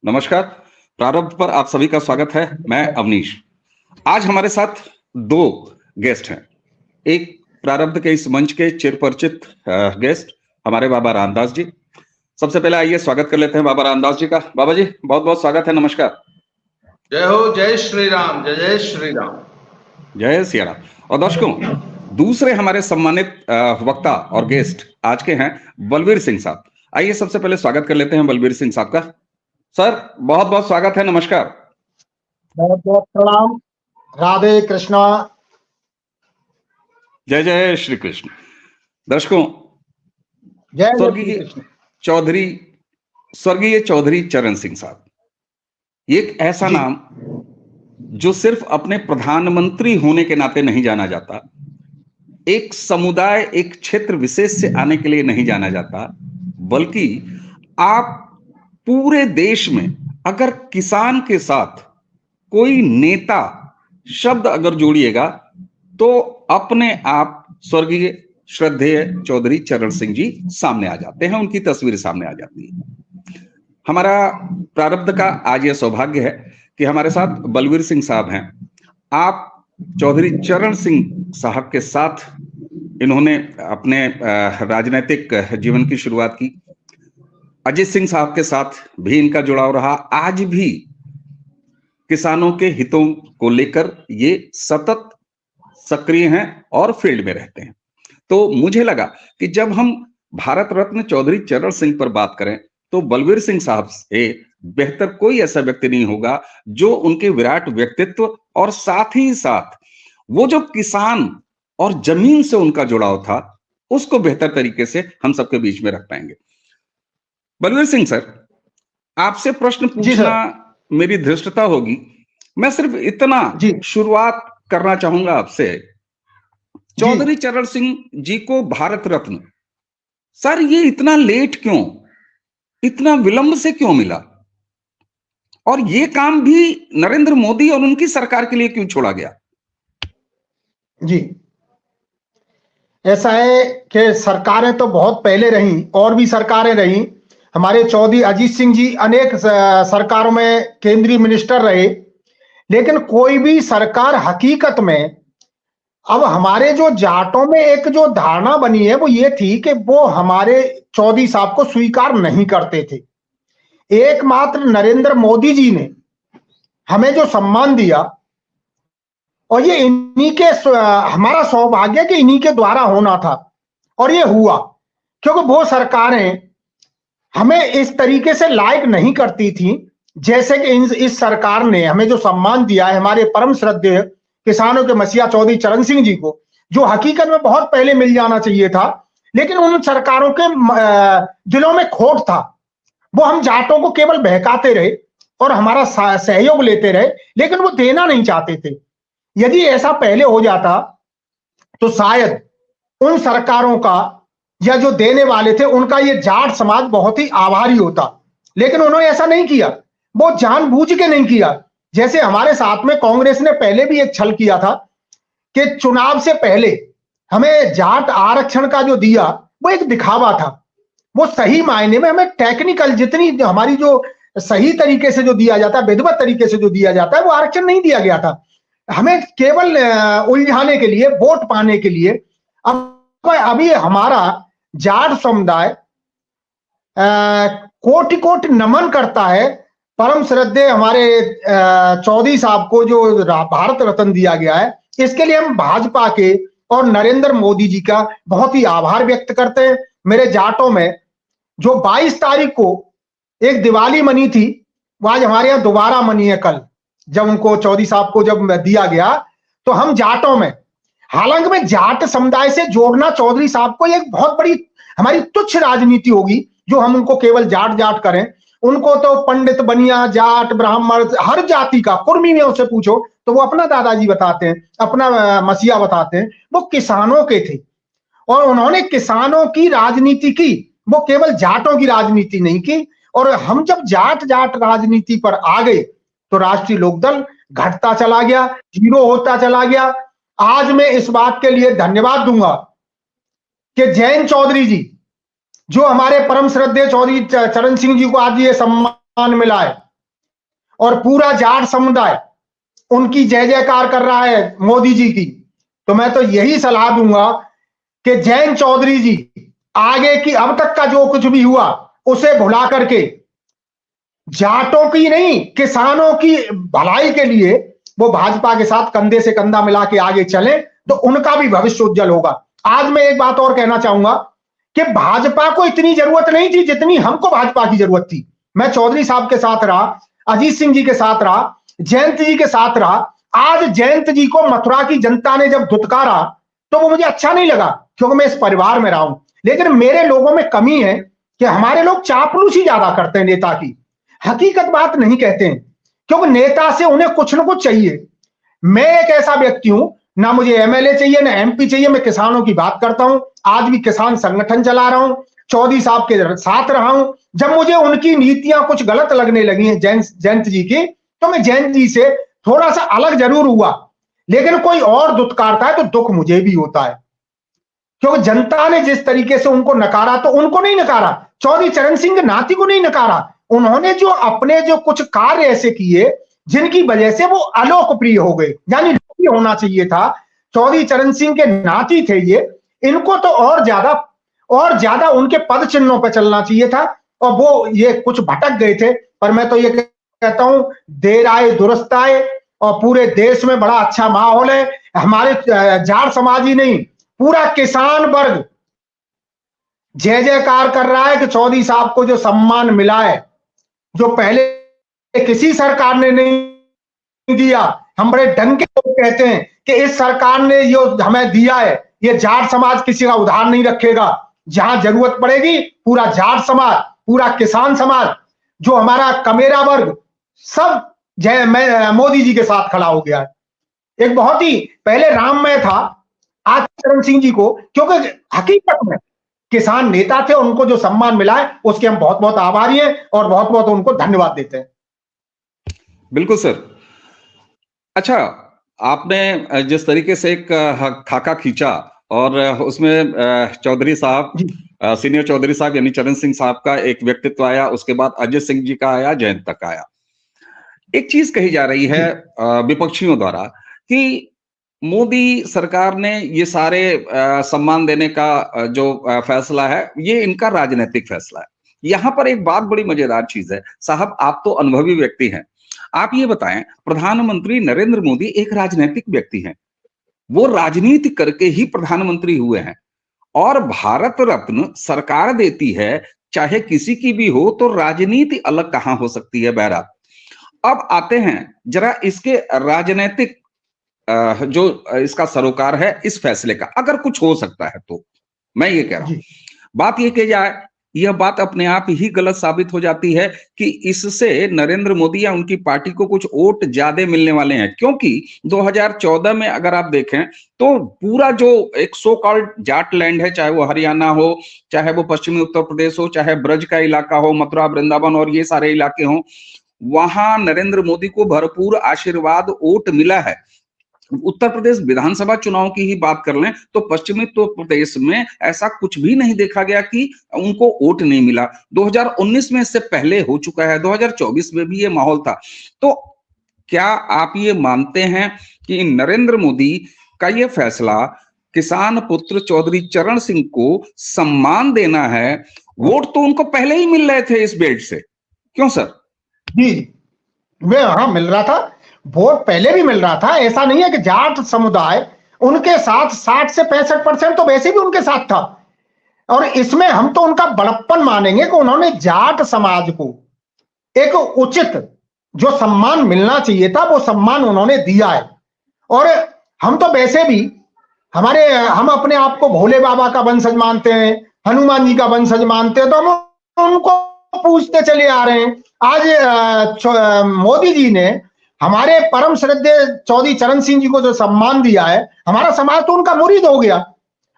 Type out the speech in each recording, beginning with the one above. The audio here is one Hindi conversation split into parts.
नमस्कार। प्रारंभ पर आप सभी का स्वागत है। मैं अवनीश। आज हमारे साथ दो गेस्ट हैं। एक प्रारब्ध के इस मंच के चिरपरिचित गेस्ट हमारे बाबा रामदास जी। सबसे पहले आइए स्वागत कर लेते हैं बाबा रामदास जी का। बाबा जी बहुत बहुत स्वागत है। नमस्कार। जय हो, जय श्री राम, जय जय श्री राम। जय सिया राम। और दर्शकों, दूसरे हमारे सम्मानित वक्ता और गेस्ट आज के हैं बलवीर सिंह साहब। आइए सबसे पहले स्वागत कर लेते हैं बलवीर सिंह साहब का। सर बहुत बहुत स्वागत है। नमस्कार। बहुत बहुत प्रणाम। राधे कृष्णा। जय जय श्री कृष्ण। दर्शकों, जय स्वर्गीय चौधरी चरण सिंह साहब, एक ऐसा नाम जो सिर्फ अपने प्रधानमंत्री होने के नाते नहीं जाना जाता, एक समुदाय एक क्षेत्र विशेष से आने के लिए नहीं जाना जाता, बल्कि आप पूरे देश में अगर किसान के साथ कोई नेता शब्द अगर जोड़िएगा तो अपने आप स्वर्गीय श्रद्धेय चौधरी चरण सिंह जी सामने आ जाते हैं, उनकी तस्वीर सामने आ जाती है। हमारा प्रारब्ध का आज यह सौभाग्य है कि हमारे साथ बलवीर सिंह साहब हैं। आप चौधरी चरण सिंह साहब के साथ इन्होंने अपने राजनीतिक जीवन की शुरुआत की। अजीत सिंह साहब के साथ भी इनका जुड़ाव रहा। आज भी किसानों के हितों को लेकर ये सतत सक्रिय हैं और फील्ड में रहते हैं। तो मुझे लगा कि जब हम भारत रत्न चौधरी चरण सिंह पर बात करें तो बलवीर सिंह साहब से बेहतर कोई ऐसा व्यक्ति नहीं होगा जो उनके विराट व्यक्तित्व और साथ ही साथ वो जो किसान और जमीन से उनका जुड़ाव था उसको बेहतर तरीके से हम सबके बीच में रख पाएंगे। बलवीर सिंह सर, आपसे प्रश्न पूछना मेरी धृष्टता होगी। मैं सिर्फ इतना शुरुआत करना चाहूंगा आपसे, चौधरी चरण सिंह जी को भारत रत्न सर ये इतना लेट क्यों, इतना विलंब से क्यों मिला, और ये काम भी नरेंद्र मोदी और उनकी सरकार के लिए क्यों छोड़ा गया? जी, ऐसा है कि सरकारें तो बहुत पहले रही और भी सरकारें रही। हमारे चौधरी अजीत सिंह जी अनेक सरकारों में केंद्रीय मिनिस्टर रहे, लेकिन कोई भी सरकार हकीकत में, अब हमारे जो जाटों में एक जो धारणा बनी है वो ये थी कि वो हमारे चौधरी साहब को स्वीकार नहीं करते थे। एकमात्र नरेंद्र मोदी जी ने हमें जो सम्मान दिया, और ये इन्हीं के हमारा सौभाग्य कि इन्हीं के द्वारा होना था और ये हुआ, क्योंकि वो सरकारें हमें इस तरीके से लायक नहीं करती थी जैसे कि इस सरकार ने हमें जो सम्मान दिया है हमारे परम श्रद्धेय किसानों के मसीहा चौधरी चरण सिंह जी को, जो हकीकत में बहुत पहले मिल जाना चाहिए था, लेकिन उन सरकारों के दिलों में खोट था। वो हम जाटों को केवल बहकाते रहे और हमारा सहयोग लेते रहे, लेकिन वो देना नहीं चाहते थे। यदि ऐसा पहले हो जाता तो शायद उन सरकारों का या जो देने वाले थे उनका ये जाट समाज बहुत ही आभारी होता, लेकिन उन्होंने ऐसा नहीं किया। वो जानबूझ के नहीं किया। जैसे हमारे साथ में कांग्रेस ने पहले भी एक छल किया था कि चुनाव से पहले हमें जाट आरक्षण का जो दिया वो एक दिखावा था। वो सही मायने में हमें टेक्निकल जितनी हमारी जो सही तरीके से जो दिया जाता है, विधिवत तरीके से जो दिया जाता है, वो आरक्षण नहीं दिया गया था। हमें केवल उलझाने के लिए, वोट पाने के लिए। अब अभी हमारा जाट समुदाय कोटि कोटि नमन करता है परम श्रद्धेय हमारे चौधरी साहब को जो भारत रत्न दिया गया है। इसके लिए हम भाजपा के और नरेंद्र मोदी जी का बहुत ही आभार व्यक्त करते हैं। मेरे जाटों में जो 22 तारीख को एक दिवाली मनी थी, वो आज हमारे यहाँ दोबारा मनी है। कल जब उनको चौधरी साहब को जब दिया गया तो हम जाटों में, हालांकि में जाट समुदाय से जोड़ना चौधरी साहब को एक बहुत बड़ी हमारी तुच्छ राजनीति होगी जो हम उनको केवल जाट जाट करें। उनको तो पंडित, बनिया, जाट, ब्राह्मण, हर जाति का, कुर्मी में उसे पूछो तो वो अपना दादाजी बताते हैं, अपना मसीहा बताते हैं। वो किसानों के थे और उन्होंने किसानों की राजनीति की, वो केवल जाटों की राजनीति नहीं की। और हम जब जाट जाट राजनीति पर आ गए तो राष्ट्रीय लोकदल घटता चला गया, जीरो होता चला गया। आज मैं इस बात के लिए धन्यवाद दूंगा कि जैन चौधरी जी, जो हमारे परम श्रद्धेय चौधरी चरण सिंह जी को आज ये सम्मान मिला है, और पूरा जाट समुदाय उनकी जय जयकार कर रहा है मोदी जी की, तो मैं तो यही सलाह दूंगा कि जयंत चौधरी जी आगे की अब तक का जो कुछ भी हुआ उसे भुला करके जाटों की नहीं किसानों की भलाई के लिए वो भाजपा के साथ कंधे से कंधा मिला के आगे चले तो उनका भी भविष्य उज्जवल होगा। आज मैं एक बात और कहना चाहूंगा कि भाजपा को इतनी जरूरत नहीं थी जितनी हमको भाजपा की जरूरत थी। मैं चौधरी साहब के साथ रहा, अजीत सिंह जी के साथ रहा, जयंत जी के साथ रहा। आज जयंत जी को मथुरा की जनता ने जब धुतकारा तो वो मुझे अच्छा नहीं लगा क्योंकि मैं इस परिवार में रहा हूं, लेकिन मेरे लोगों में कमी है कि हमारे लोग चापलूसी ज्यादा करते हैं, नेता की हकीकत बात नहीं कहते हैं, क्योंकि नेता से उन्हें कुछ ना कुछ चाहिए। मैं एक ऐसा व्यक्ति हूं, ना मुझे एमएलए चाहिए ना एमपी चाहिए, मैं किसानों की बात करता हूं, आज भी किसान संगठन चला रहा हूं, चौधरी साहब के साथ रहा हूं। जब मुझे उनकी नीतियां कुछ गलत लगने लगी हैं जयंत जी की, तो मैं जयंत जी से थोड़ा सा अलग जरूर हुआ, लेकिन कोई और दुत्कारता है तो दुख मुझे भी होता है, क्योंकि जनता ने जिस तरीके से उनको नकारा, तो उनको नहीं नकारा, चौधरी चरण सिंह के नाती को नहीं नकारा, उन्होंने जो अपने जो कुछ कार्य ऐसे किए जिनकी वजह से वो अलोकप्रिय हो गए, यानी लोकप्रिय होना चाहिए था। चौधरी चरण सिंह के नाती थे ये, इनको तो और ज्यादा उनके पद चिन्हों पर चलना चाहिए था, और वो ये कुछ भटक गए थे। पर मैं तो ये कहता हूं देर आए दुरुस्त आए, और पूरे देश में बड़ा अच्छा माहौल है। हमारे जाट समाज ही नहीं, पूरा किसान वर्ग जय जयकार कर रहा है कि चौधरी साहब को जो सम्मान मिला है, जो पहले किसी सरकार ने नहीं दिया। हम बड़े ढंग के लोग कहते हैं कि इस सरकार ने जो हमें दिया है, ये जाट समाज किसी का उधार नहीं रखेगा। जहां जरूरत पड़ेगी पूरा जाट समाज, पूरा किसान समाज, जो हमारा कमेरा वर्ग, सब मोदी जी के साथ खड़ा हो गया है। एक बहुत ही पहले राममय था आज चरण सिंह जी को, क्योंकि हकीकत में किसान नेता थे, उनको जो सम्मान मिला है उसके हम बहुत बहुत आभारी हैं और बहुत बहुत उनको धन्यवाद देते हैं। बिल्कुल सर। अच्छा, आपने जिस तरीके से एक खाका खींचा और उसमें चौधरी साहब, सीनियर चौधरी साहब यानी चरण सिंह साहब का एक व्यक्तित्व आया, उसके बाद अजय सिंह जी का आया, जयंत तक आया। एक चीज कही जा रही है विपक्षियों द्वारा कि मोदी सरकार ने ये सारे सम्मान देने का जो फैसला है, ये इनका राजनीतिक फैसला है। यहां पर एक बात बड़ी मजेदार चीज है साहब, आप तो अनुभवी व्यक्ति हैं, आप ये बताएं, प्रधानमंत्री नरेंद्र मोदी एक राजनीतिक व्यक्ति हैं, वो राजनीति करके ही प्रधानमंत्री हुए हैं, और भारत रत्न सरकार देती है, चाहे किसी की भी हो, तो राजनीति अलग कहां हो सकती है। बहरहाल अब आते हैं जरा इसके राजनीतिक जो इसका सरोकार है इस फैसले का, अगर कुछ हो सकता है तो मैं ये कह रहा हूं, बात ये कही जाए, यह बात अपने आप ही गलत साबित हो जाती है कि इससे नरेंद्र मोदी या उनकी पार्टी को कुछ वोट ज्यादा मिलने वाले हैं, क्योंकि 2014 में अगर आप देखें तो पूरा जो एक सो कॉल्ड जाट लैंड है, चाहे वो हरियाणा हो, चाहे वो पश्चिमी उत्तर प्रदेश हो, चाहे ब्रज का इलाका हो, मथुरा वृंदावन और ये सारे इलाके हों, वहां नरेंद्र मोदी को भरपूर आशीर्वाद वोट मिला है। उत्तर प्रदेश विधानसभा चुनाव की ही बात कर लें तो पश्चिमी उत्तर प्रदेश में ऐसा कुछ भी नहीं देखा गया कि उनको वोट नहीं मिला। 2019 में इससे पहले हो चुका है, 2024 में भी ये माहौल था। तो क्या आप ये मानते हैं कि नरेंद्र मोदी का ये फैसला किसान पुत्र चौधरी चरण सिंह को सम्मान देना है, वोट तो उनको पहले ही मिल रहे थे इस बेल्ट से, क्यों सर? जी, हाँ मिल रहा था, वोट पहले भी मिल रहा था। ऐसा नहीं है कि जाट समुदाय उनके साथ 60 से 65% तो वैसे भी उनके साथ था, और इसमें हम तो उनका बड़प्पन मानेंगे कि उन्होंने जाट समाज को एक उचित जो सम्मान मिलना चाहिए था वो सम्मान उन्होंने दिया है। और हम तो वैसे भी हम अपने आप को भोले बाबा का वंशज मानते हैं, हनुमान जी का वंशज मानते हैं, तो हम उनको पूछते चले आ रहे हैं। आज मोदी जी ने हमारे परम श्रद्धेय चौधरी चरण सिंह जी को जो सम्मान दिया है, हमारा समाज तो उनका मुरीद हो गया।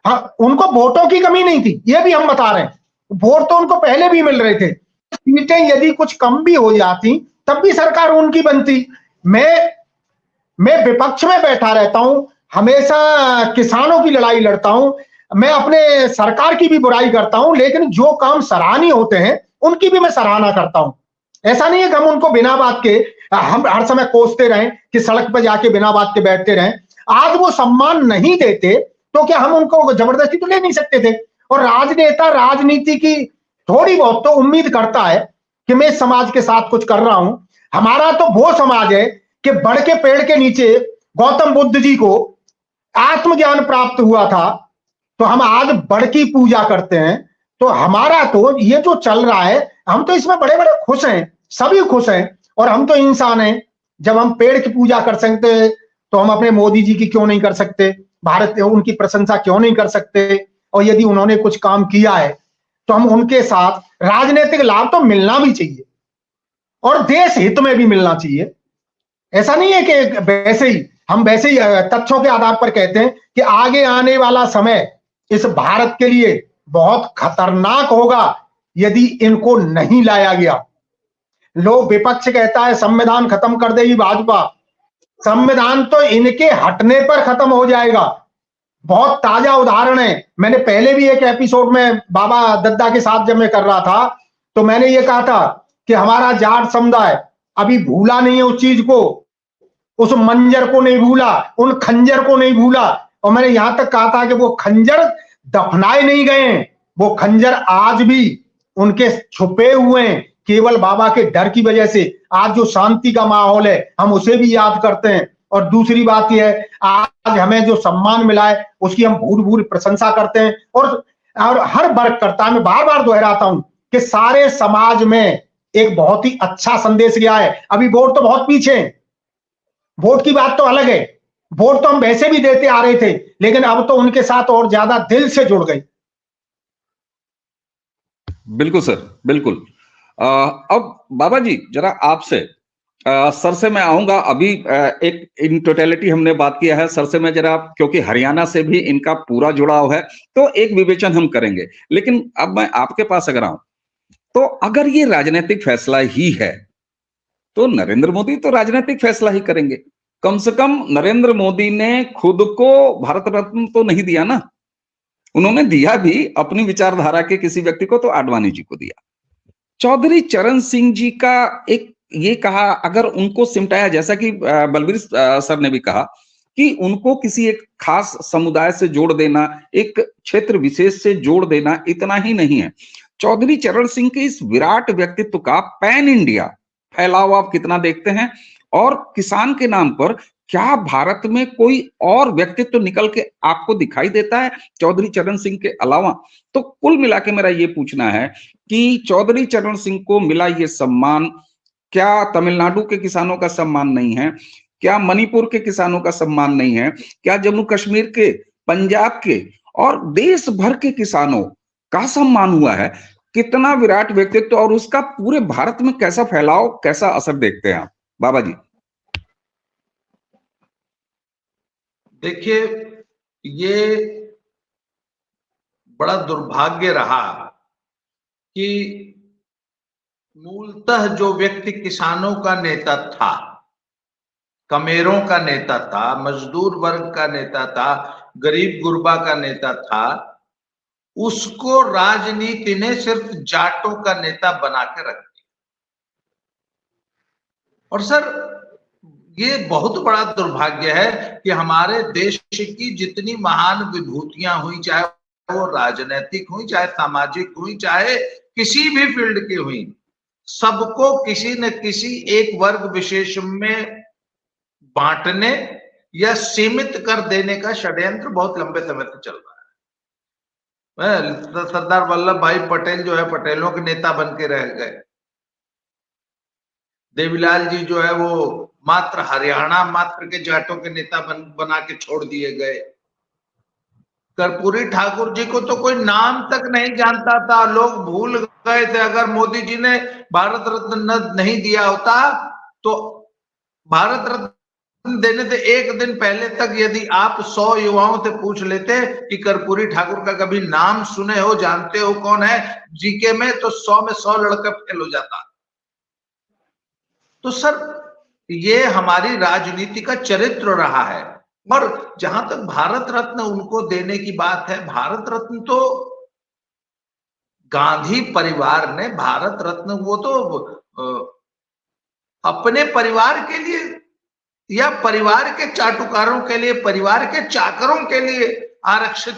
हाँ, उनको वोटों की कमी नहीं थी, ये भी हम बता रहे हैं, वोट तो उनको पहले भी मिल रहे थे। सीटें यदि कुछ कम भी हो जाती तब भी सरकार उनकी बनती। मैं विपक्ष में बैठा रहता हूं, हमेशा किसानों की लड़ाई लड़ता हूं, मैं अपने सरकार की भी बुराई करता हूं, लेकिन जो काम सराहनीय होते हैं उनकी भी मैं सराहना करता हूं। ऐसा नहीं है कि हम उनको बिना बात के हम हर समय कोसते रहें कि सड़क पर जाके बिना बात के बैठते रहें, आज वो सम्मान नहीं देते तो क्या हम उनको जबरदस्ती तो ले नहीं सकते थे। और राजनेता राजनीति की थोड़ी बहुत तो उम्मीद करता है कि मैं इस समाज के साथ कुछ कर रहा हूं। हमारा तो वो समाज है कि बड़ के पेड़ के नीचे गौतम बुद्ध जी को आत्मज्ञान प्राप्त हुआ था, तो हम आज बड़ की पूजा करते हैं। तो हमारा तो ये जो चल रहा है, हम तो इसमें बड़े बड़े खुश हैं, सभी खुश हैं। और हम तो इंसान हैं, जब हम पेड़ की पूजा कर सकते हैं तो हम अपने मोदी जी की क्यों नहीं कर सकते, भारत उनकी प्रशंसा क्यों नहीं कर सकते। और यदि उन्होंने कुछ काम किया है तो हम उनके साथ राजनीतिक लाभ तो मिलना भी चाहिए और देश हित में भी मिलना चाहिए। ऐसा नहीं है कि वैसे ही हम वैसे ही तथ्यों के आधार पर कहते हैं कि आगे आने वाला समय इस भारत के लिए बहुत खतरनाक होगा यदि इनको नहीं लाया गया। लोग विपक्ष कहता है संविधान खत्म कर देगी भाजपा, संविधान तो इनके हटने पर खत्म हो जाएगा। बहुत ताजा उदाहरण है, मैंने पहले भी एक एपिसोड में बाबा दद्दा के साथ जब मैं कर रहा था तो मैंने ये कहा था कि हमारा जाट समुदाय अभी भूला नहीं है उस चीज को, उस मंजर को नहीं भूला, उन खंजर को नहीं भूला। और मैंने यहां तक कहा था कि वो खंजर दफनाए नहीं गए हैं, वो खंजर आज भी उनके छुपे हुए हैं, केवल बाबा के डर की वजह से। आज जो शांति का माहौल है हम उसे भी याद करते हैं। और दूसरी बात यह है, आज हमें जो सम्मान मिला है उसकी हम भूल भूल प्रशंसा करते हैं। और हर वर्ग करता है, मैं बार बार दोहराता हूं कि सारे समाज में एक बहुत ही अच्छा संदेश गया है। अभी वोट तो बहुत पीछे है, वोट की बात तो अलग है, वोट तो हम वैसे भी देते आ रहे थे, लेकिन अब तो उनके साथ और ज्यादा दिल से जुड़ गई। बिल्कुल सर, बिल्कुल। अब बाबा जी जरा आपसे सर से मैं आऊंगा। अभी एक इन टोटलिटी हमने बात किया है, सर से मैं जरा, क्योंकि हरियाणा से भी इनका पूरा जुड़ाव है तो एक विवेचन हम करेंगे। लेकिन अब मैं आपके पास अगर आऊं तो अगर ये राजनीतिक फैसला ही है तो नरेंद्र मोदी तो राजनीतिक फैसला ही करेंगे। कम से कम नरेंद्र मोदी ने खुद को भारत रत्न तो नहीं दिया ना, उन्होंने दिया भी अपनी विचारधारा के किसी व्यक्ति को, तो आडवाणी जी को दिया। चौधरी चरण सिंह जी का एक ये कहा, अगर उनको सिमटाया, जैसा कि बलबीर सर ने भी कहा कि उनको किसी एक खास समुदाय से जोड़ देना, एक क्षेत्र विशेष से जोड़ देना इतना ही नहीं है। चौधरी चरण सिंह के इस विराट व्यक्तित्व का पैन इंडिया फैलाव आप कितना देखते हैं, और किसान के नाम पर क्या भारत में कोई और व्यक्तित्व निकल के आपको दिखाई देता है चौधरी चरण सिंह के अलावा? तो कुल मिला के मेरा ये पूछना है कि चौधरी चरण सिंह को मिला ये सम्मान, क्या तमिलनाडु के किसानों का सम्मान नहीं है? क्या मणिपुर के किसानों का सम्मान नहीं है? क्या जम्मू कश्मीर के, पंजाब के और देश भर के किसानों का सम्मान हुआ है? कितना विराट व्यक्तित्व, और उसका पूरे भारत में कैसा फैलाव, कैसा असर देखते हैं आप बाबा जी? देखिए, ये बड़ा दुर्भाग्य रहा कि मूलतः जो व्यक्ति किसानों का नेता था, कमेरों का नेता था, मजदूर वर्ग का नेता था, गरीब गुरबा का नेता था, उसको राजनीति ने सिर्फ जाटों का नेता बना के रख दिया। और सर, ये बहुत बड़ा दुर्भाग्य है कि हमारे देश की जितनी महान विभूतियां हुई, चाहे वो राजनीतिक हुई, चाहे सामाजिक हुई, चाहे किसी भी फील्ड की हुई, सबको किसी न किसी एक वर्ग विशेष में बांटने या सीमित कर देने का षड्यंत्र बहुत लंबे समय से चल रहा है। सरदार वल्लभ भाई पटेल जो है पटेलों के नेता बन के रह गए। देवीलाल जी जो है वो मात्र हरियाणा मात्र के जाटों के नेता बना के छोड़ दिए गए। कर्पूरी ठाकुर जी को तो कोई नाम तक नहीं जानता था, लोग भूल गए थे। अगर मोदी जी ने भारत रत्न नहीं दिया होता तो भारत रत्न देने से एक दिन पहले तक यदि आप 100 युवाओं से पूछ लेते कि कर्पूरी ठाकुर का कभी नाम सुने हो, जानते हो कौन है जीके में, तो 100 में 100 लड़का फेल हो जाता। तो सर, ये हमारी राजनीति का चरित्र रहा है। और जहां तक भारत रत्न उनको देने की बात है, भारत रत्न तो गांधी परिवार ने भारत रत्न, वो तो अपने परिवार के लिए या परिवार के चाटुकारों के लिए, परिवार के चाकरों के लिए आरक्षित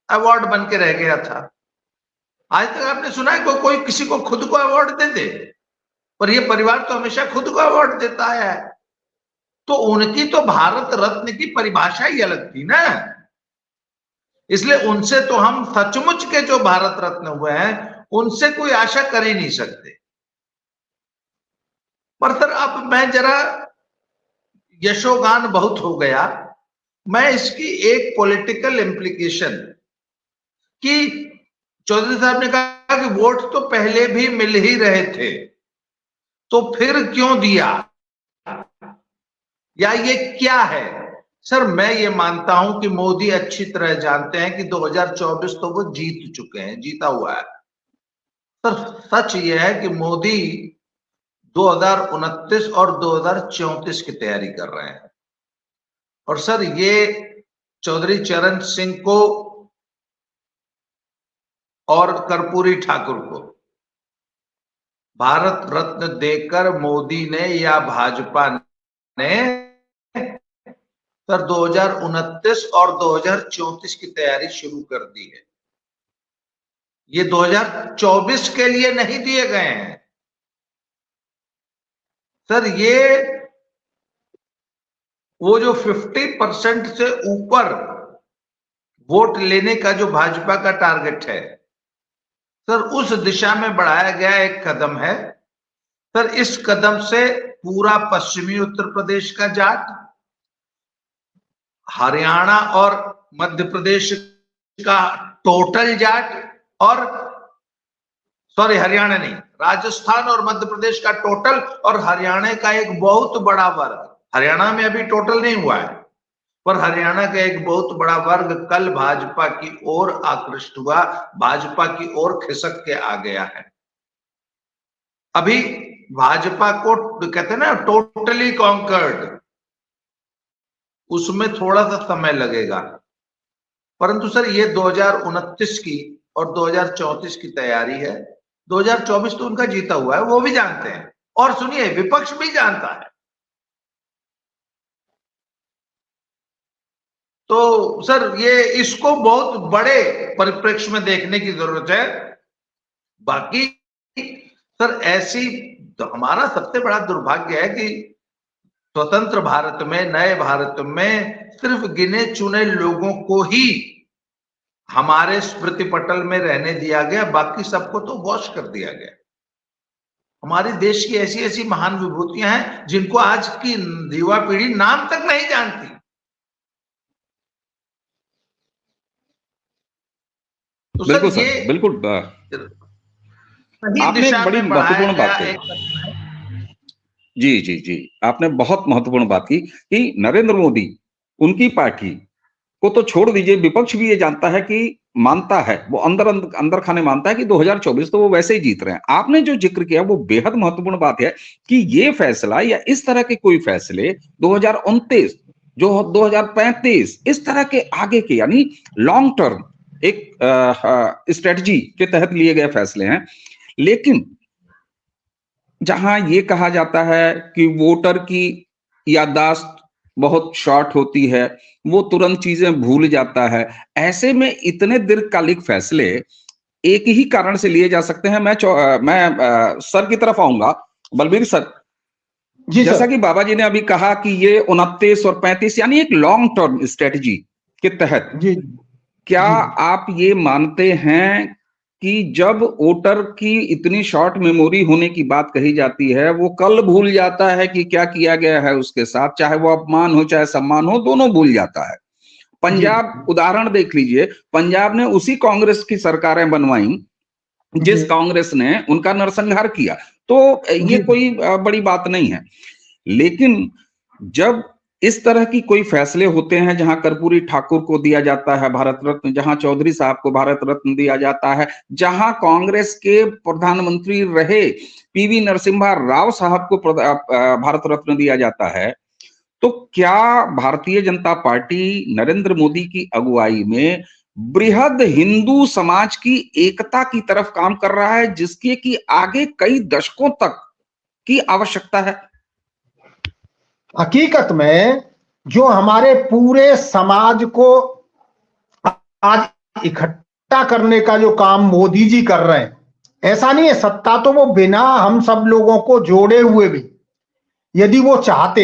अवार्ड बन के रह गया था। आज तक आपने सुना है कोई किसी को खुद को अवार्ड दे दे, पर यह परिवार तो हमेशा खुद को अवार्ड देता है। तो उनकी तो भारत रत्न की परिभाषा ही अलग थी ना, इसलिए उनसे तो हम सचमुच के जो भारत रत्न हुए हैं उनसे कोई आशा कर ही नहीं सकते। पर सर अब मैं जरा, यशोगान बहुत हो गया, मैं इसकी एक पॉलिटिकल इम्प्लीकेशन कि चौधरी साहब ने कहा कि वोट तो पहले भी मिल ही रहे थे, तो फिर क्यों दिया, या ये क्या है। सर मैं ये मानता हूं कि मोदी अच्छी तरह जानते हैं कि 2024 तो वो जीत चुके हैं, जीता हुआ है। सर सच ये है कि मोदी 2029 और 2034 की तैयारी कर रहे हैं। और सर ये चौधरी चरण सिंह को और कर्पूरी ठाकुर को भारत रत्न देकर मोदी ने या भाजपा ने सर 2029 और 2034 की तैयारी शुरू कर दी है। ये 2024 के लिए नहीं दिए गए हैं सर। ये वो जो 50% से ऊपर वोट लेने का जो भाजपा का टारगेट है सर, उस दिशा में बढ़ाया गया एक कदम है सर। इस कदम से पूरा पश्चिमी उत्तर प्रदेश का जाट, हरियाणा और मध्य प्रदेश का टोटल जाट, और सॉरी हरियाणा नहीं, राजस्थान और मध्य प्रदेश का टोटल और हरियाणा का एक बहुत बड़ा वर्ग, हरियाणा में अभी टोटल नहीं हुआ है पर हरियाणा का एक बहुत बड़ा वर्ग कल भाजपा की ओर आकृष्ट हुआ, भाजपा की ओर खिसक के आ गया है। अभी भाजपा को कहते हैं ना टोटली कॉन्कर्ड, उसमें थोड़ा सा समय लगेगा, परंतु सर ये 2029 की और 2034 की तैयारी है। 2024 तो उनका जीता हुआ है, वो भी जानते हैं, और सुनिए विपक्ष भी जानता है। तो सर ये इसको बहुत बड़े परिप्रेक्ष्य में देखने की जरूरत है। बाकी सर ऐसी हमारा सबसे बड़ा दुर्भाग्य है कि स्वतंत्र भारत में, नए भारत में सिर्फ गिने चुने लोगों को ही हमारे स्मृति पटल में रहने दिया गया, बाकी सबको तो वॉश कर दिया गया। हमारे देश की ऐसी ऐसी महान विभूतियां हैं जिनको आज की युवा पीढ़ी नाम तक नहीं जानती। तो बिल्कुल सर, सर, बिल्कुल आपने बड़ी महत्वपूर्ण बात कही। जी जी जी, आपने बहुत महत्वपूर्ण बात की कि नरेंद्र मोदी, उनकी पार्टी को तो छोड़ दीजिए, विपक्ष भी ये जानता है कि मानता है, वो अंदर अंदर खाने मानता है कि 2024 तो वो वैसे ही जीत रहे हैं। आपने जो जिक्र किया वो बेहद महत्वपूर्ण बात है कि ये फैसला या इस तरह के कोई फैसले 2029 जो 2035 इस तरह के आगे के यानी लॉन्ग टर्म एक स्ट्रेटजी के तहत लिए गए फैसले हैं। लेकिन जहां ये कहा जाता है कि वोटर की याददाश्त बहुत शॉर्ट होती है, वो तुरंत चीजें भूल जाता है, ऐसे में इतने दीर्घकालिक फैसले एक ही कारण से लिए जा सकते हैं। मैं सर की तरफ आऊंगा, बलबीर सर। जी जैसा कि बाबा जी ने अभी कहा कि ये 29 और 35 यानी एक लॉन्ग टर्म स्ट्रेटजी के तहत जी, क्या आप ये मानते हैं कि जब वोटर की इतनी शॉर्ट मेमोरी होने की बात कही जाती है, वो कल भूल जाता है कि क्या किया गया है उसके साथ, चाहे वो अपमान हो चाहे सम्मान हो, दोनों भूल जाता है। पंजाब उदाहरण देख लीजिए, पंजाब ने उसी कांग्रेस की सरकारें बनवाई जिस कांग्रेस ने उनका नरसंहार किया, तो ये कोई बड़ी बात नहीं है। लेकिन जब इस तरह की कोई फैसले होते हैं जहां कर्पूरी ठाकुर को दिया जाता है भारत रत्न, जहां चौधरी साहब को भारत रत्न दिया जाता है, जहां कांग्रेस के प्रधानमंत्री रहे पीवी नरसिम्हा राव साहब को भारत रत्न दिया जाता है, तो क्या भारतीय जनता पार्टी नरेंद्र मोदी की अगुवाई में बृहद हिंदू समाज की एकता की तरफ काम कर रहा है, जिसके कि आगे कई दशकों तक की आवश्यकता है? हकीकत में जो हमारे पूरे समाज को आज इकट्ठा करने का जो काम मोदी जी कर रहे हैं, ऐसा नहीं है, सत्ता तो वो बिना हम सब लोगों को जोड़े हुए भी यदि वो चाहते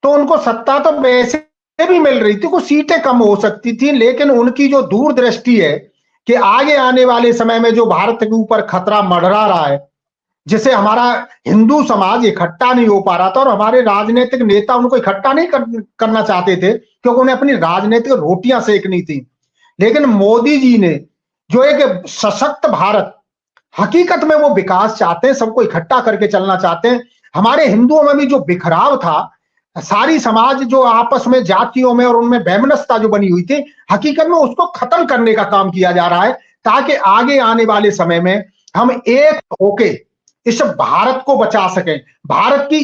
तो उनको सत्ता तो वैसे भी मिल रही थी, कुछ सीटें कम हो सकती थी, लेकिन उनकी जो दूरदृष्टि है कि आगे आने वाले समय में जो भारत के ऊपर खतरा मंडरा रहा है, जिसे हमारा हिंदू समाज इकट्ठा नहीं हो पा रहा था और हमारे राजनीतिक नेता उनको इकट्ठा नहीं करना चाहते थे क्योंकि उन्हें अपनी राजनीतिक रोटियां सेकनी थी। लेकिन मोदी जी ने जो एक सशक्त भारत, हकीकत में वो विकास चाहते हैं, सबको इकट्ठा करके चलना चाहते हैं। हमारे हिंदुओं में भी जो बिखराव था, सारी समाज जो आपस में जातियों में और उनमें वैमनस्यता जो बनी हुई थी, हकीकत में उसको खत्म करने का काम किया जा रहा है ताकि आगे आने वाले समय में हम एक होके इस भारत को बचा सकें। भारत की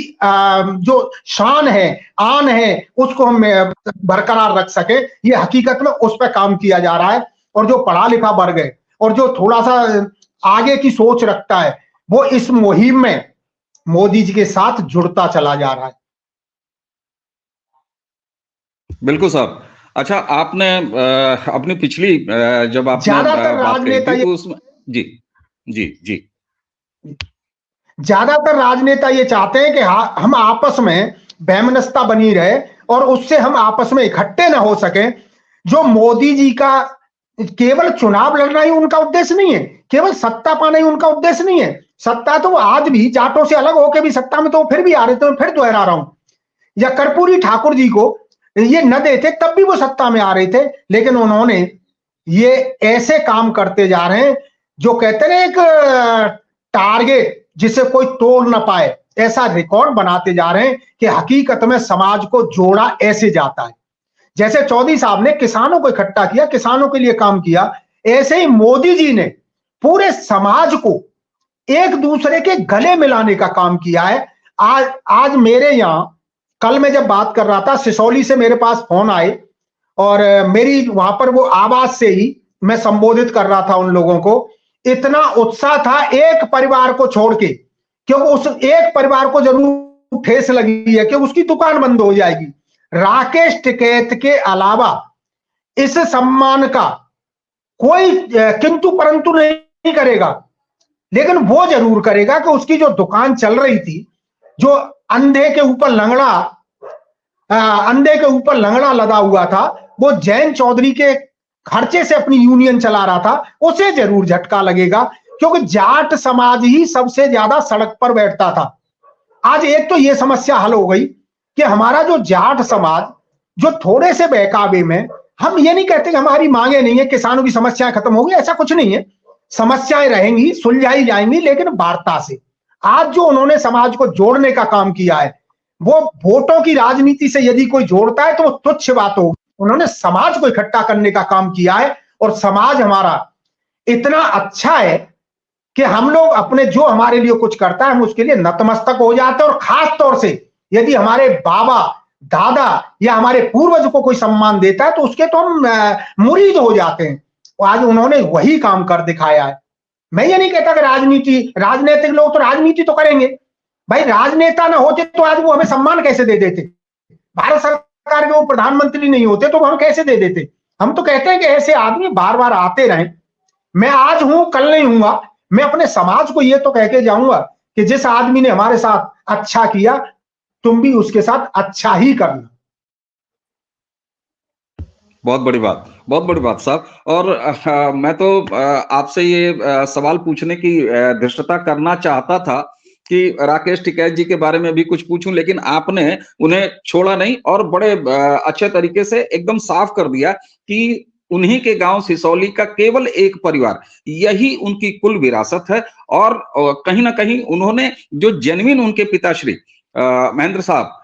जो शान है, आन है, उसको हम बरकरार रख सके। ये हकीकत में उस पर काम किया जा रहा है। और जो पढ़ा लिखा वर्ग है और जो थोड़ा सा आगे की सोच रखता है, वो इस मुहिम में मोदी जी के साथ जुड़ता चला जा रहा है। बिल्कुल साहब। अच्छा, आपने अपनी पिछली जब आपने ज्यादातर राजनेता उसमें जी जी जी ज्यादातर राजनेता ये चाहते हैं कि हम आपस में वैमनस्यता बनी रहे और उससे हम आपस में इकट्ठे ना हो सके। जो मोदी जी का केवल चुनाव लड़ना ही उनका उद्देश्य नहीं है, केवल सत्ता पाना ही उनका उद्देश्य नहीं है। सत्ता तो वो आज भी जाटों से अलग होकर भी सत्ता में तो फिर भी आ रहे थे, फिर दोहरा रहा हूं, या कर्पूरी ठाकुर जी को ये न देते तब भी वो सत्ता में आ रहे थे। लेकिन उन्होंने ये ऐसे काम करते जा रहे हैं जो कहते हैं एक टारगेट जिसे कोई तोड़ ना पाए, ऐसा रिकॉर्ड बनाते जा रहे हैं कि हकीकत में समाज को जोड़ा ऐसे जाता है। जैसे चौधरी साहब ने किसानों को इकट्ठा किया, किसानों के लिए काम किया, ऐसे ही मोदी जी ने पूरे समाज को एक दूसरे के गले मिलाने का काम किया है। आज मेरे यहां, कल मैं जब बात कर रहा था, सिसौली से मेरे पास फोन आए और मेरी वहां पर वो आवाज से ही मैं संबोधित कर रहा था उन लोगों को। इतना उत्साह था एक परिवार को छोड़ के, क्योंकि उस एक परिवार को जरूर ठेस लगी है कि उसकी दुकान बंद हो जाएगी। राकेश टिकैत के अलावा इस सम्मान का कोई किंतु परंतु नहीं करेगा, लेकिन वो जरूर करेगा कि उसकी जो दुकान चल रही थी, जो अंधे के ऊपर लंगड़ा लदा हुआ था, वो जैन चौधरी के खर्चे से अपनी यूनियन चला रहा था, उसे जरूर झटका लगेगा, क्योंकि जाट समाज ही सबसे ज्यादा सड़क पर बैठता था। आज एक तो ये समस्या हल हो गई कि हमारा जो जाट समाज जो थोड़े से बहकावे में, हम ये नहीं कहते कि हमारी मांगे नहीं है, किसानों की समस्याएं खत्म होगी, ऐसा कुछ नहीं है। समस्याएं रहेंगी, सुलझाई जाएंगी, लेकिन वार्ता से। आज जो उन्होंने समाज को जोड़ने का काम किया है, वो वोटों की राजनीति से यदि कोई जोड़ता है तो वो तुच्छ बात होगी। उन्होंने समाज को इकट्ठा करने का काम किया है और समाज हमारा इतना अच्छा है कि हम लोग अपने जो हमारे लिए कुछ करता है हम उसके लिए नतमस्तक हो जाते हैं। और खास तौर से यदि हमारे बाबा दादा या हमारे पूर्वज को कोई सम्मान देता है तो उसके तो हम मुरीद हो जाते हैं। आज उन्होंने वही काम कर दिखाया है। मैं ये नहीं कहता कि राजनीतिक लोग तो राजनीति तो करेंगे भाई, राजनेता ना होते तो आज वो हमें सम्मान कैसे दे देते? भारत सरकार के वो प्रधानमंत्री नहीं होते तो हम कैसे दे देते? हम तो कहते हैं कि ऐसे आदमी बार बार आते रहें। मैं आज हूं, कल नहीं हूंगा। मैं अपने समाज को ये तो कह के जाऊंगा कि जिस आदमी ने हमारे साथ अच्छा किया, तुम भी उसके साथ अच्छा ही करना। बहुत बड़ी बात साहब। और मैं तो आपसे ये सवाल पूछने की धृष्टता करना चाहता था कि राकेश टिकैत जी के बारे में भी कुछ पूछूं, लेकिन आपने उन्हें छोड़ा नहीं और बड़े अच्छे तरीके से एकदम साफ कर दिया कि उन्हीं के गांव सिसौली का केवल एक परिवार, यही उनकी कुल विरासत है। और कहीं ना कहीं उन्होंने जो जेन्युइन उनके पिताश्री महेंद्र साहब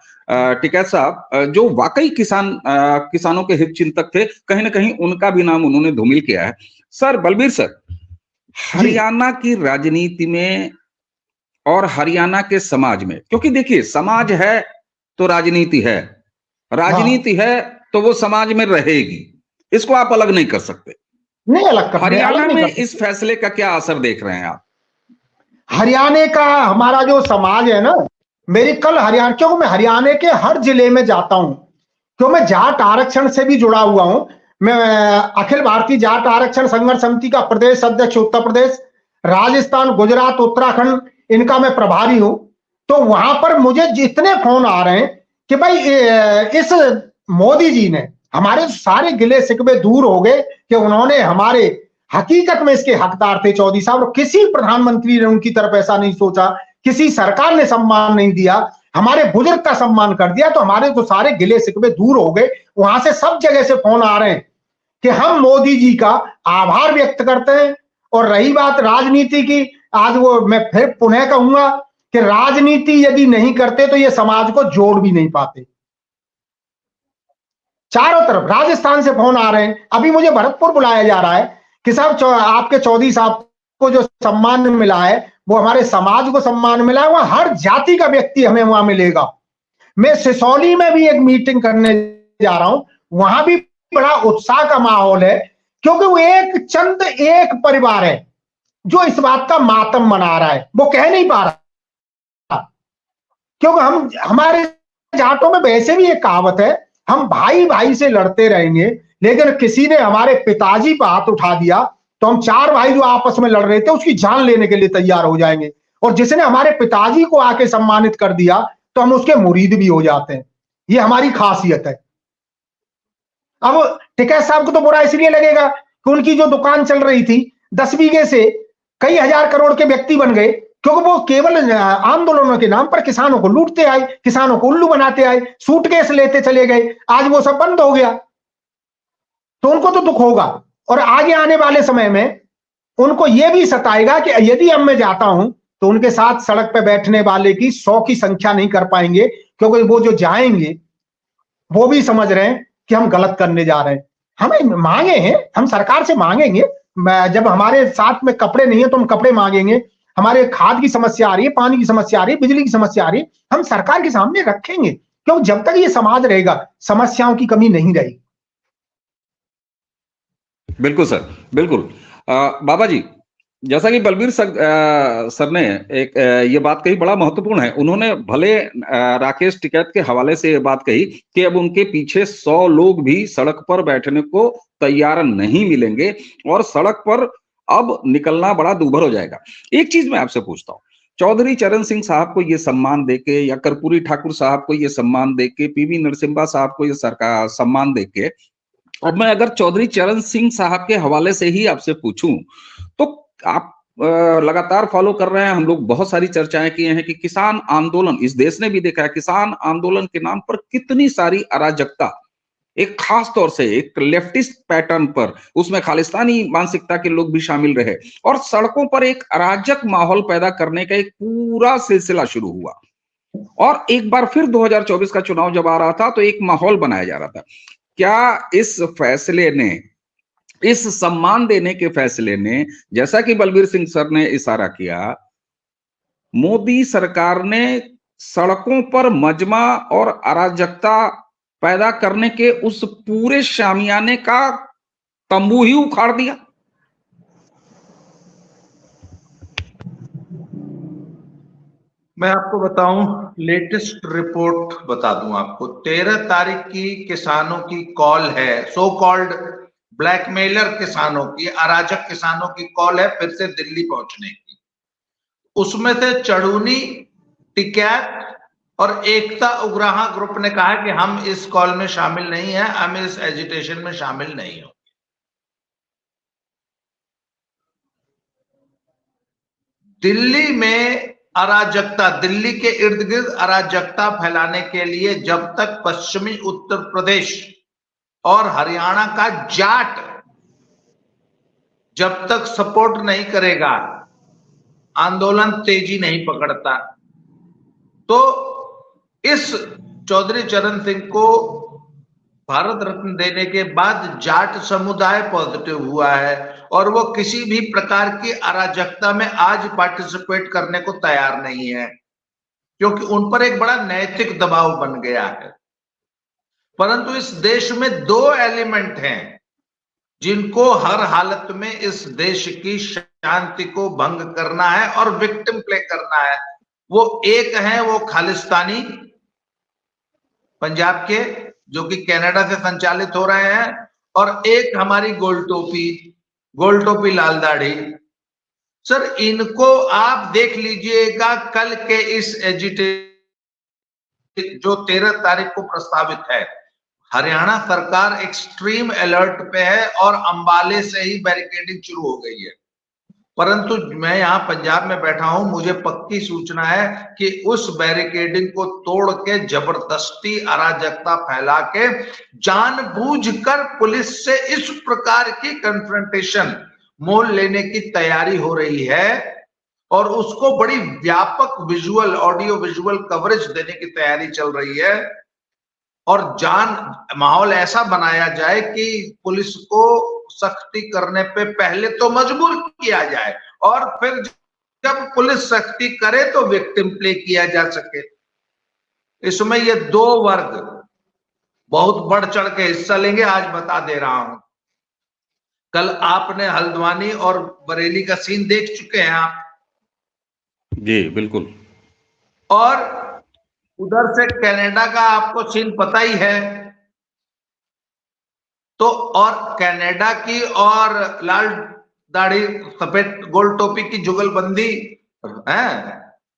टिकैत साहब, जो वाकई किसानों के हित चिंतक थे, कहीं ना कहीं उनका भी नाम उन्होंने धूमिल किया है। सर बलबीर सर, हरियाणा की राजनीति में और हरियाणा के समाज में, क्योंकि देखिए समाज है तो राजनीति है, राजनीति है तो वो समाज में रहेगी, इसको आप अलग नहीं कर सकते। नहीं अलग कर, हरियाणा में इस फैसले का क्या असर देख रहे हैं आप? हरियाणा का हमारा जो समाज है ना, मेरी कल हरियाणा, क्योंकि मैं हरियाणा के हर जिले में जाता हूं, क्यों मैं जाट आरक्षण से भी जुड़ा हुआ हूं। मैं अखिल भारतीय जाट आरक्षण संघर्ष समिति का प्रदेश अध्यक्ष उत्तर प्रदेश, राजस्थान, गुजरात, उत्तराखंड, इनका मैं प्रभारी हूं। तो वहां पर मुझे जितने फोन आ रहे हैं कि भाई इस मोदी जी ने हमारे सारे गिले शिकवे दूर हो गए, कि उन्होंने हमारे, हकीकत में इसके हकदार थे चौधरी साहब, और किसी प्रधानमंत्री ने उनकी तरफ ऐसा नहीं सोचा, किसी सरकार ने सम्मान नहीं दिया, हमारे बुजुर्ग का सम्मान कर दिया, तो हमारे तो सारे गिले शिकवे दूर हो गए। वहां से सब जगह से फोन आ रहे हैं कि हम मोदी जी का आभार व्यक्त करते हैं। और रही बात राजनीति की, आज वो मैं फिर पुनः कहूंगा कि राजनीति यदि नहीं करते तो ये समाज को जोड़ भी नहीं पाते। चारों तरफ राजस्थान से फोन आ रहे हैं, अभी मुझे भरतपुर बुलाया जा रहा है कि साहब आपके चौधरी साहब को जो सम्मान मिला है वो हमारे समाज को सम्मान मिला है, वहां हर जाति का व्यक्ति हमें वहां मिलेगा। मैं सिसौली में भी एक मीटिंग करने जा रहा हूं, वहां भी बड़ा उत्साह का माहौल है, क्योंकि वो एक परिवार है जो इस बात का मातम मना रहा है, वो कह नहीं पा रहा, क्योंकि हमारे जाटों में वैसे भी एक कहावत है, हम भाई भाई से लड़ते रहेंगे, लेकिन किसी ने हमारे पिताजी पर हाथ उठा दिया तो हम चार भाई जो आपस में लड़ रहे थे उसकी जान लेने के लिए तैयार हो जाएंगे, और जिसने हमारे पिताजी को आके सम्मानित कर दिया तो हम उसके मुरीद भी हो जाते हैं। ये हमारी खासियत है। अब टिकैत साहब को तो बुरा इसलिए लगेगा कि उनकी जो दुकान चल रही थी 10 बीघे से कई हजार करोड़ के व्यक्ति बन गए, क्योंकि वो केवल आंदोलनों के नाम पर किसानों को लूटते आए, किसानों को उल्लू बनाते आए, सूटकेस लेते चले गए, आज वो सब बंद हो गया, तो उनको तो दुख होगा। और आगे आने वाले समय में उनको यह भी सताएगा कि यदि अब मैं जाता हूं तो उनके साथ सड़क पर बैठने वाले की 100 की संख्या नहीं कर पाएंगे, क्योंकि वो जो जाएंगे वो भी समझ रहे हैं कि हम गलत करने जा रहे हैं। हमें मांगे हैं, हम सरकार से मांगेंगे, जब हमारे साथ में कपड़े नहीं है तो हम कपड़े मांगेंगे, हमारे खाद की समस्या आ रही है, पानी की समस्या आ रही है, बिजली की समस्या आ रही है, हम सरकार के सामने रखेंगे, क्योंकि जब तक ये समाज रहेगा समस्याओं की कमी नहीं रहेगी। बिल्कुल सर, बिल्कुल। बाबा जी, जैसा कि बलबीर सर ने एक ये बात कही, बड़ा महत्वपूर्ण है। उन्होंने भले राकेश टिकैत के हवाले से ये बात कही कि अब उनके पीछे 100 लोग भी सड़क पर बैठने को तैयार नहीं मिलेंगे और सड़क पर अब निकलना बड़ा दूभर हो जाएगा। एक चीज मैं आपसे पूछता हूँ, चौधरी चरण सिंह साहब को ये सम्मान देके या कर्पूरी ठाकुर साहब को ये सम्मान देके, पीवी नरसिम्हा साहब को ये सरकार सम्मान देके, अब मैं अगर चौधरी चरण सिंह साहब के हवाले से ही आपसे पूछूं, तो आप लगातार फॉलो कर रहे हैं, हम लोग बहुत सारी चर्चाएं किए हैं कि किसान आंदोलन, इस देश ने भी देखा है किसान आंदोलन के नाम पर कितनी सारी अराजकता, एक खास तौर से एक लेफ्टिस्ट पैटर्न पर, उसमें खालिस्तानी मानसिकता के लोग भी शामिल रहे और सड़कों पर एक अराजक माहौल पैदा करने का एक पूरा सिलसिला शुरू हुआ। और एक बार फिर 2024 का चुनाव जब आ रहा था तो एक माहौल बनाया जा रहा था। क्या इस फैसले ने, इस सम्मान देने के फैसले ने, जैसा कि बलबीर सिंह सर ने इशारा किया, मोदी सरकार ने सड़कों पर मजमा और अराजकता पैदा करने के उस पूरे शामियाने का तंबू ही उखाड़ दिया? मैं आपको बताऊं, लेटेस्ट रिपोर्ट बता दूं आपको। 13 तारीख की किसानों की कॉल है, सो कॉल्ड ब्लैकमेलर किसानों की, अराजक किसानों की कॉल है फिर से दिल्ली पहुंचने की। उसमें से चढ़ूनी, टिकैत और एकता उग्राहा ग्रुप ने कहा कि हम इस कॉल में शामिल नहीं है, हम इस एजिटेशन में शामिल नहीं होंगे। दिल्ली में अराजकता, दिल्ली के इर्द गिर्द अराजकता फैलाने के लिए जब तक पश्चिमी उत्तर प्रदेश और हरियाणा का जाट जब तक सपोर्ट नहीं करेगा, आंदोलन तेजी नहीं पकड़ता। तो इस चौधरी चरण सिंह को भारत रत्न देने के बाद जाट समुदाय पॉजिटिव हुआ है और वो किसी भी प्रकार की अराजकता में आज पार्टिसिपेट करने को तैयार नहीं है, क्योंकि उन पर एक बड़ा नैतिक दबाव बन गया है। परंतु इस देश में दो एलिमेंट हैं जिनको हर हालत में इस देश की शांति को भंग करना है और विक्टिम प्ले करना है। वो एक है वो खालिस्तानी पंजाब के, जो कि कनाडा से संचालित हो रहे हैं, और एक हमारी गोल टोपी लाल दाढ़ी। सर, इनको आप देख लीजिएगा, कल के इस एजिटेशन जो 13 तारीख को प्रस्तावित है, हरियाणा सरकार एक्सट्रीम अलर्ट पे है और अंबाले से ही बैरिकेडिंग शुरू हो गई है। परंतु मैं यहाँ पंजाब में बैठा हूं, मुझे पक्की सूचना है कि उस बैरिकेडिंग को तोड़ के जबरदस्ती अराजकता फैला के जानबूझकर पुलिस से इस प्रकार की कन्फ्रंटेशन मोल लेने की तैयारी हो रही है और उसको बड़ी व्यापक विजुअल, ऑडियो विजुअल कवरेज देने की तैयारी चल रही है और माहौल ऐसा बनाया जाए कि पुलिस को सख्ती करने पे पहले तो मजबूर किया जाए और फिर जब पुलिस सख्ती करे तो विक्टिम प्ले किया जा सके। इसमें ये दो वर्ग बहुत बढ़ चढ़ के हिस्सा लेंगे, आज बता दे रहा हूं। कल आपने हल्द्वानी और बरेली का सीन देख चुके हैं आप जी, बिल्कुल। और उधर से कनाडा का आपको सीन पता ही है। तो और कनाडा की और लाल दाढ़ी सफेद गोल टोपी की जुगलबंदी है,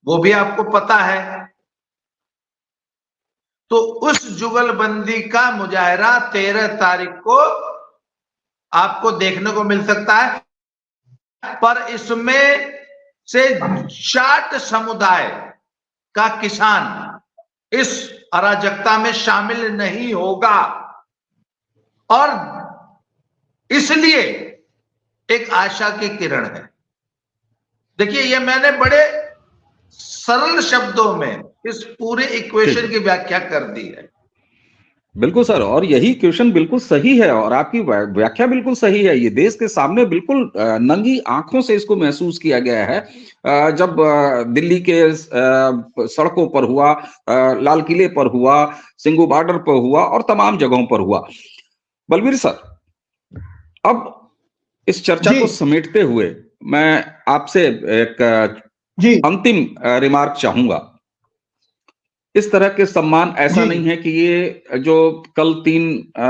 वो भी आपको पता है। तो उस जुगलबंदी का मुजाहरा 13 तारीख को आपको देखने को मिल सकता है, पर इसमें से जाट समुदाय का किसान इस अराजकता में शामिल नहीं होगा और इसलिए एक आशा की किरण है। देखिए, ये मैंने बड़े सरल शब्दों में इस पूरे इक्वेशन की व्याख्या कर दी है। बिल्कुल सर, और यही क्वेश्चन बिल्कुल सही है और आपकी व्याख्या बिल्कुल सही है। ये देश के सामने बिल्कुल नंगी आंखों से इसको महसूस किया गया है जब दिल्ली के सड़कों पर हुआ, लाल किले पर हुआ, सिंघू बॉर्डर पर हुआ और तमाम जगहों पर हुआ। बलबीर सर, अब इस चर्चा को समेटते हुए मैं आपसे एक अंतिम रिमार्क चाहूंगा। इस तरह के सम्मान ऐसा नहीं है कि ये जो कल 3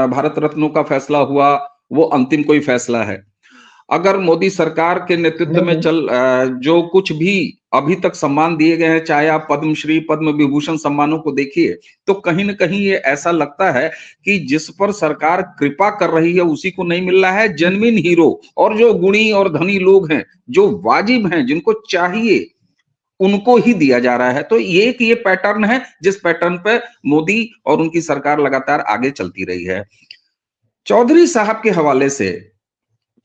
भारत रत्नों का फैसला हुआ वो अंतिम कोई फैसला है। अगर मोदी सरकार के नेतृत्व में जो कुछ भी अभी तक सम्मान दिए गए हैं, चाहे आप पद्मश्री, पद्म विभूषण सम्मानों को देखिए, तो कहीं ना कहीं ये ऐसा लगता है कि जिस पर सरकार कृपा कर रही है उसी को नहीं मिल रहा है। जेन्युइन हीरो और जो गुणी और धनी लोग हैं, जो वाजिब हैं, जिनको चाहिए, उनको ही दिया जा रहा है। तो ये पैटर्न है जिस पैटर्न पे मोदी और उनकी सरकार लगातार आगे चलती रही है। चौधरी साहब के हवाले से,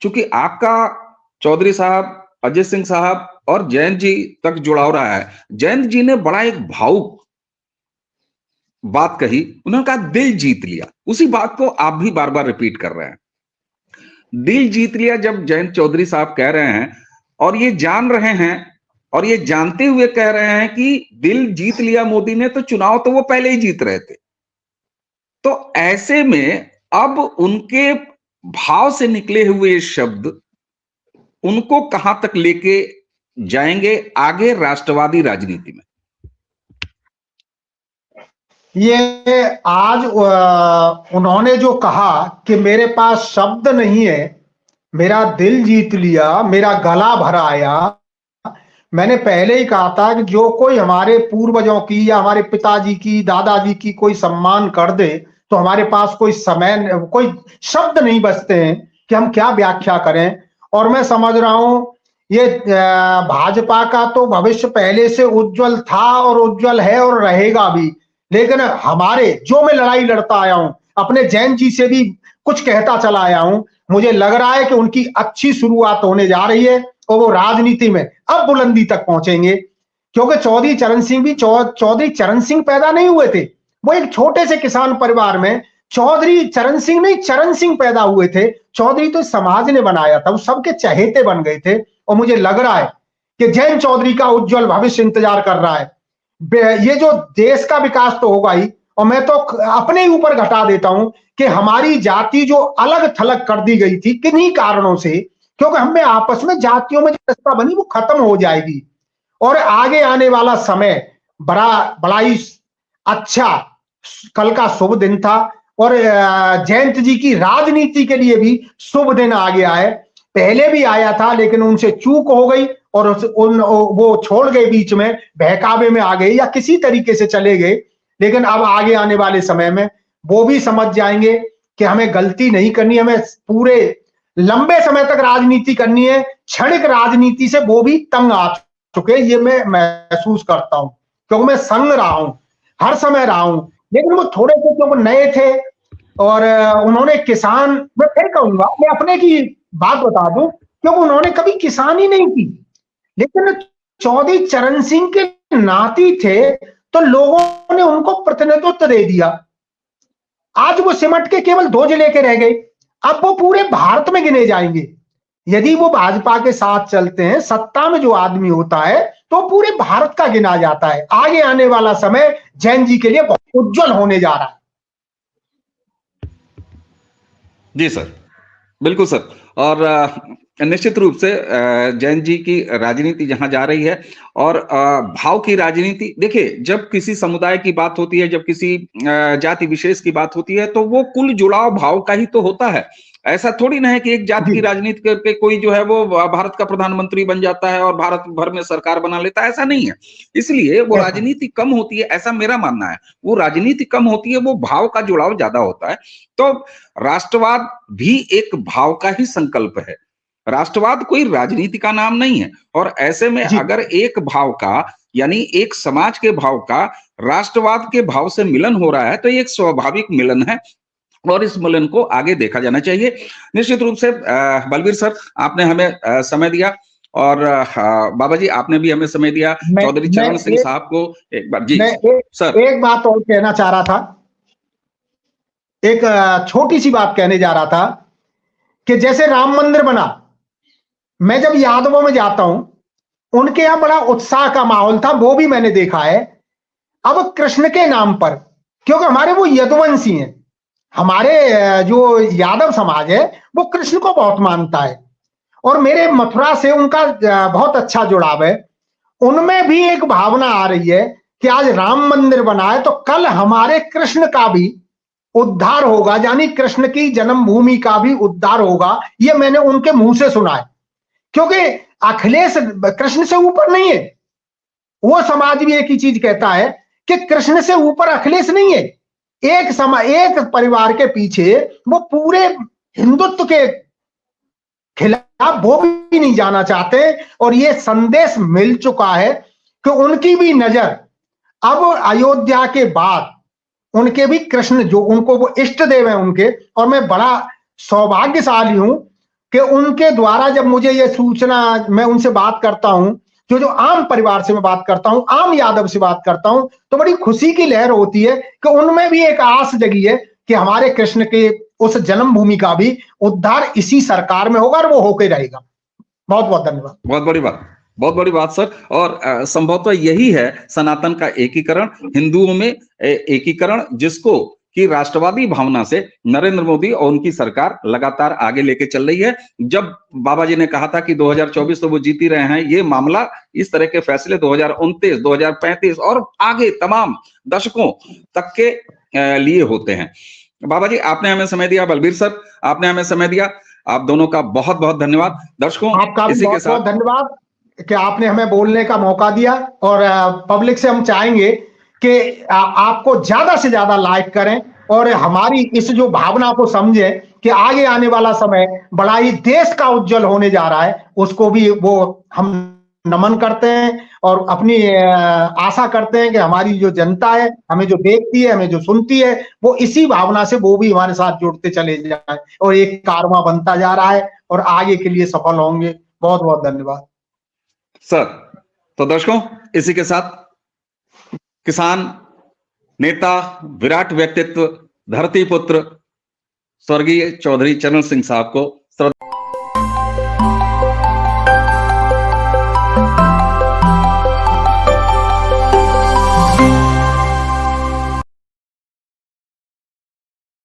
चूंकि आपका चौधरी साहब, अजय सिंह साहब और जयंत जी तक जुड़ाव रहा है, जयंत जी ने बड़ा एक भावुक बात कही। उन्होंने कहा दिल जीत लिया। उसी बात को आप भी बार बार रिपीट कर रहे हैं, दिल जीत लिया। जब जयंत चौधरी साहब कह रहे हैं और ये जान रहे हैं और ये जानते हुए कह रहे हैं कि दिल जीत लिया मोदी ने, तो चुनाव तो वो पहले ही जीत रहे थे। तो ऐसे में अब उनके भाव से निकले हुए शब्द उनको कहां तक लेके जाएंगे आगे राष्ट्रवादी राजनीति में? ये आज उन्होंने जो कहा कि मेरे पास शब्द नहीं है, मेरा दिल जीत लिया, मेरा गला भरा आया। मैंने पहले ही कहा था कि जो कोई हमारे पूर्वजों की या हमारे पिताजी की, दादाजी की कोई सम्मान कर दे तो हमारे पास कोई शब्द नहीं बचते हैं कि हम क्या व्याख्या करें। और मैं समझ रहा हूं ये भाजपा का तो भविष्य पहले से उज्जवल था और उज्जवल है और रहेगा भी, लेकिन हमारे जो मैं लड़ाई लड़ता आया हूं, अपने जैन जी से भी कुछ कहता चला आया हूं, मुझे लग रहा है कि उनकी अच्छी शुरुआत होने जा रही है और वो राजनीति में अब बुलंदी तक पहुंचेंगे। क्योंकि चौधरी चरण सिंह भी चौधरी चरण सिंह पैदा नहीं हुए थे, वो एक छोटे से किसान परिवार में चौधरी चरण सिंह नहीं, चरण सिंह पैदा हुए थे। चौधरी तो समाज ने बनाया था, वो सबके चहेते बन गए थे। और मुझे लग रहा है कि जयंत चौधरी का उज्जवल भविष्य इंतजार कर रहा है। ये जो देश का विकास तो होगा ही, और मैं तो अपने ही ऊपर घटा देता हूं कि हमारी जाति जो अलग थलग कर दी गई थी किन्हीं कारणों से, क्योंकि हमें आपस में जातियों में जो रिश्ता बनी वो खत्म हो जाएगी और आगे आने वाला समय बड़ा ही अच्छा, कल का शुभ दिन था और जयंत जी की राजनीति के लिए भी शुभ दिन आ गया है। पहले भी आया था लेकिन उनसे चूक हो गई और वो छोड़ गए, बीच में बहकावे में आ गए या किसी तरीके से चले गए। लेकिन अब आगे आने वाले समय में वो भी समझ जाएंगे कि हमें गलती नहीं करनी, हमें पूरे लंबे समय तक राजनीति करनी है। क्षणिक राजनीति से वो भी तंग आ चुके, ये मैं महसूस करता हूं क्योंकि मैं संग रहा हूं, हर समय रहा हूं। लेकिन वो थोड़े से क्योंकि नए थे और उन्होंने किसान, मैं फिर कहूंगा, मैं अपने की बात बता दूं, क्योंकि उन्होंने कभी किसानी नहीं की, लेकिन चौधरी चरण सिंह के नाती थे तो लोगों ने उनको प्रतिनिधित्व दे दिया। आज वो सिमट के केवल 2 जिले के रह गए, अब वो पूरे भारत में गिने जाएंगे। यदि वो भाजपा के साथ चलते हैं, सत्ता में जो आदमी होता है तो पूरे भारत का गिना जाता है। आगे आने वाला समय जैन जी के लिए बहुत उज्जवल होने जा रहा है। जी सर, बिल्कुल सर। और निश्चित रूप से जैन जी की राजनीति जहां जा रही है और भाव की राजनीति, देखिए जब किसी समुदाय की बात होती है, जब किसी जाति विशेष की बात होती है तो वो कुल जुड़ाव भाव का ही तो होता है। ऐसा थोड़ी ना है कि एक जाति की राजनीति करके कोई जो है वो भारत का प्रधानमंत्री बन जाता है और भारत भर में सरकार बना लेता है, ऐसा नहीं है। इसलिए वो राजनीति कम होती है, ऐसा मेरा मानना है। वो राजनीति कम होती है, वो भाव का जुड़ाव ज्यादा होता है। तो राष्ट्रवाद भी एक भाव का ही संकल्प है, राष्ट्रवाद कोई राजनीति का नाम नहीं है। और ऐसे में अगर एक भाव का, यानी एक समाज के भाव का राष्ट्रवाद के भाव से मिलन हो रहा है तो ये एक स्वाभाविक मिलन है और इस मिलन को आगे देखा जाना चाहिए। निश्चित रूप से बलबीर सर, आपने हमें समय दिया और बाबा जी आपने भी हमें समय दिया। चौधरी चरण सिंह साहब को एक बार जी सर एक बात और कहना चाह रहा था, एक छोटी सी बात कहने जा रहा था कि जैसे राम मंदिर बना, मैं जब यादवों में जाता हूं उनके यहां बड़ा उत्साह का माहौल था, वो भी मैंने देखा है। अब कृष्ण के नाम पर, क्योंकि हमारे वो यदुवंशी हैं, हमारे जो यादव समाज है वो कृष्ण को बहुत मानता है और मेरे मथुरा से उनका बहुत अच्छा जुड़ाव है। उनमें भी एक भावना आ रही है कि आज राम मंदिर बना है तो कल हमारे कृष्ण का भी उद्धार होगा, यानी कृष्ण की जन्मभूमि का भी उद्धार होगा। ये मैंने उनके मुंह से सुना है, क्योंकि अखिलेश कृष्ण से ऊपर नहीं है। वो समाज भी एक ही चीज कहता है कि कृष्ण से ऊपर अखिलेश नहीं है। एक परिवार के पीछे वो पूरे हिंदुत्व के खिलाफ वो भी नहीं जाना चाहते और ये संदेश मिल चुका है कि उनकी भी नजर अब अयोध्या के बाद उनके भी कृष्ण, जो उनको वो इष्ट देव है उनके, और मैं बड़ा सौभाग्यशाली हूं कि उनके द्वारा जब मुझे ये सूचना, मैं उनसे बात करता हूं, जो आम परिवार से मैं बात करता हूं, आम यादव से बात करता हूं, तो बड़ी खुशी की लहर होती है कि उनमें भी एक आस जगी है कि हमारे कृष्ण के उस जन्मभूमि का भी उद्धार इसी सरकार में होगा और वो होके रहेगा। बहुत बहुत धन्यवाद। बहुत बड़ी बात सर। और संभवतः यही है सनातन का एकीकरण, हिंदुओं में एकीकरण, जिसको कि राष्ट्रवादी भावना से नरेंद्र मोदी और उनकी सरकार लगातार आगे लेके चल रही है। जब बाबा जी ने कहा था कि 2024 तो वो जीत ही रहे हैं, ये मामला, इस तरह के फैसले 2029, 2035 और आगे तमाम दशकों तक के लिए होते हैं। बाबा जी आपने हमें समय दिया, बलबीर सर आपने हमें समय दिया, आप दोनों का बहुत बहुत धन्यवाद। दर्शकों आपका भी बहुत बहुत धन्यवाद कि आपने हमें बोलने का मौका दिया और पब्लिक से हम चाहेंगे कि आपको ज्यादा से ज्यादा लाइक करें और हमारी इस जो भावना को समझें कि आगे आने वाला समय बड़ा ही देश का उज्जवल होने जा रहा है, उसको भी वो हम नमन करते हैं और अपनी आशा करते हैं कि हमारी जो जनता है, हमें जो देखती है, हमें जो सुनती है, वो इसी भावना से वो भी हमारे साथ जुड़ते चले जाए और एक कारवां बनता जा रहा है और आगे के लिए सफल होंगे। बहुत बहुत धन्यवाद सर। तो दर्शकों, इसी के साथ किसान नेता, विराट व्यक्तित्व, धरती पुत्र स्वर्गीय चौधरी चरण सिंह साहब को